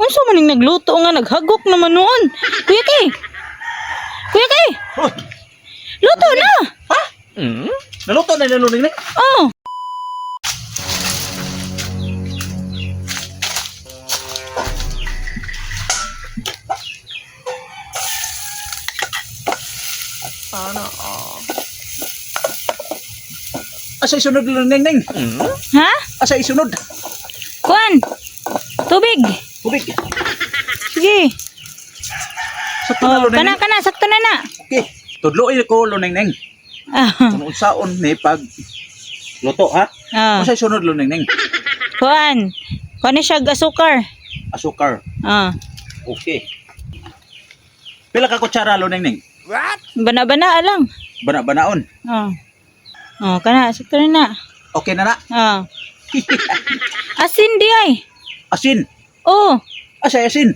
Unsa man ning nagluto nga naghagok naman noon? Kuya Kay. Kuya Kay, Hoy, luto na. ha? Naluto na naluning na. Oh. Asa isunod luning ning? Ha? Asa isunod? Kuan. Tubig. Tubig. Sige. Sa tunalo Kana ning. kana sakto na na. Okay. Tudloy ko luning ning. Ah. Kung unsaon ni pag luto ha? Ah. Asa isunod luning ning? Kuan. Kuan ni siya asukar. Asukar. Ah. Okay. Pila ka kutsara luning ning? Bana-bana lang. Bana-banaon. Oh. Oh, kana sakto na na. Okay na na. Ah. Asin di ay. Asin. Oh. Asa asin?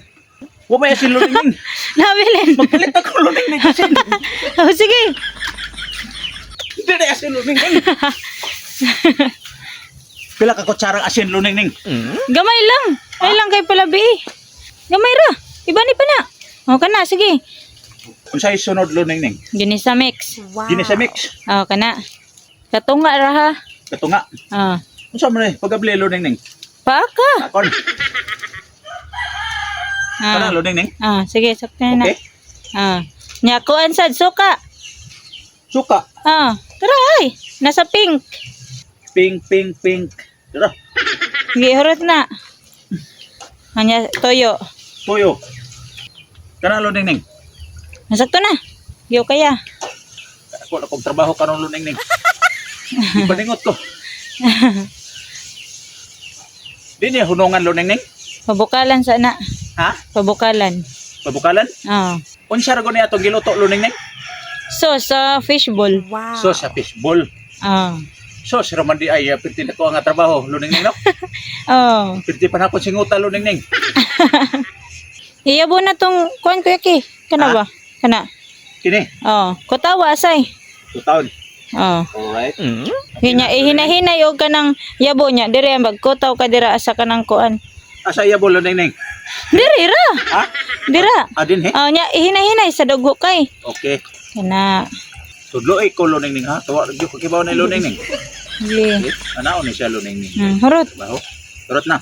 Wa may asin luning ning. Nabilin. Magpalit ako luning ning asin. Oh, sige. Hindi na asin luning ning. Pila ka kutsarang asin luning ning? Gamay lang. Ay lang kay palabi. Gamay ra. Iba ni pa na. Oh, kana sige. Unsa isunod luning ning? Ginisa mix. Ginisa mix. Oh, kana. Katunga ra ha. Katunga. Ah. Unsa man pagabli luning ning? Paka. Akon. Kana Ah. luning ning. Ah, sige, sakto na na. Okay. Ah. Nya kuan sad suka. Suka. Ah, tara ay. Nasa pink. Pink, pink, pink. Tara. Sige, hurot na. Anya toyo. Tuyo. Kana luning ning. Nasakto na. Yo kaya. Ako na kong trabaho karon luning ning. Ipaningot ko. Di niya hunungan luning ning. Pabukalan sana. Ha? Pabukalan. Pabukalan? Ah. Unsa ra guni atong giluto luning ning? So sa fishbowl. So sa fishbowl. Ah. So sa man di ay pirti na ko ang trabaho luning ning no. Oh. Pirti pa na ko singuta luning ning. Iyabo na tong kuan kuya ki. Kana Ah. ba? Kana. Kini, Oh, kotawa asay. 2 taon. Oh. Alright. Hinya ihinahinay og kanang yabo nya dire magkotaw ka dira asa kanang kuan. Asa iya bolo ning ning? Dire ra. Ha? Dira. Adin he? Oh nya ihinahinay sa dugo kay. Okay. Kana. Tudlo ay ko luning ning ha. Tuwa gyud ko kibaw na luning ning. Sige. Anaon ni siya luning ning. Hurot. Baho. Turot na.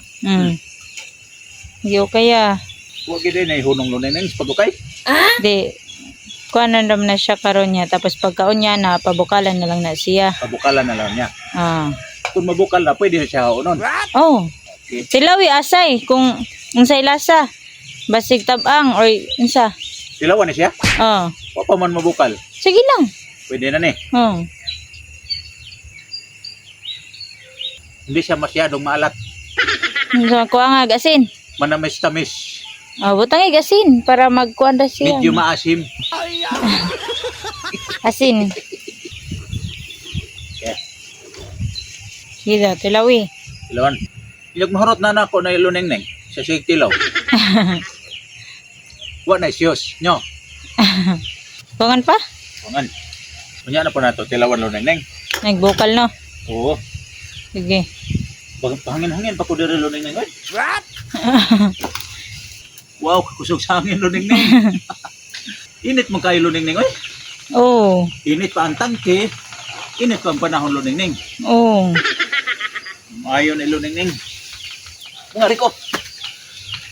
Yo kaya. Wa gid na hunong luning ning pagukay. Di. Kuanan ram na siya karon niya tapos pagkaon niya na pabukalan na lang na siya. Pabukalan na lang niya. Ah. Kung mabukal na pwede siya haunon. Oh. Okay. Silawi asay kung unsay lasa. Basig tabang or unsa. Ilawan ni siya. Oh. Wa pa man mabukal. Sige lang. Pwede na ni. Oh. Hindi siya masyadong maalat. Unsa ko nga gasin. Manamis-tamis. Oh, butang gasin para magkuan ra siya. Medyo maasim. Asin. Yeah. Sige, tilawi. Ilawan. Ilag mahurot na nako na luning ning sa sig tilaw. Wa na siyos nyo. Kungan pa? Kungan. Kunya na po nato tilawan luning ning. Nagbukal no. Oo. Sige. Pahangin-hangin pa ko diri luning ning. Oy. Wow, kusog sa hangin luning ning. Init mo kayo luning ning oy. Oh. Init pa ang tangke. Init pa ang panahon luning ning. Oh. Maayo ni luning ning. Mga riko.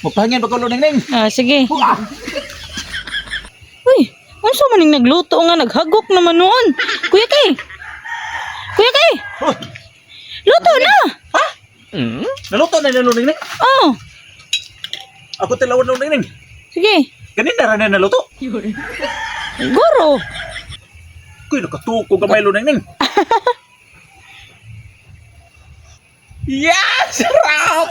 Magpahangin pa ko luning ning. Ah, sige. Ah! Uy, unsa man ning nagluto nga naghagok naman noon? Kuya Kay. Kuya Kay, Hoy, luto na. ha? Naluto na ni luning ning. Oh. Ako tilawan luning ning. Sige. Kanina ra na naluto. Guro. Kuy nakatuko gamay luning ning. Yes! Sarap!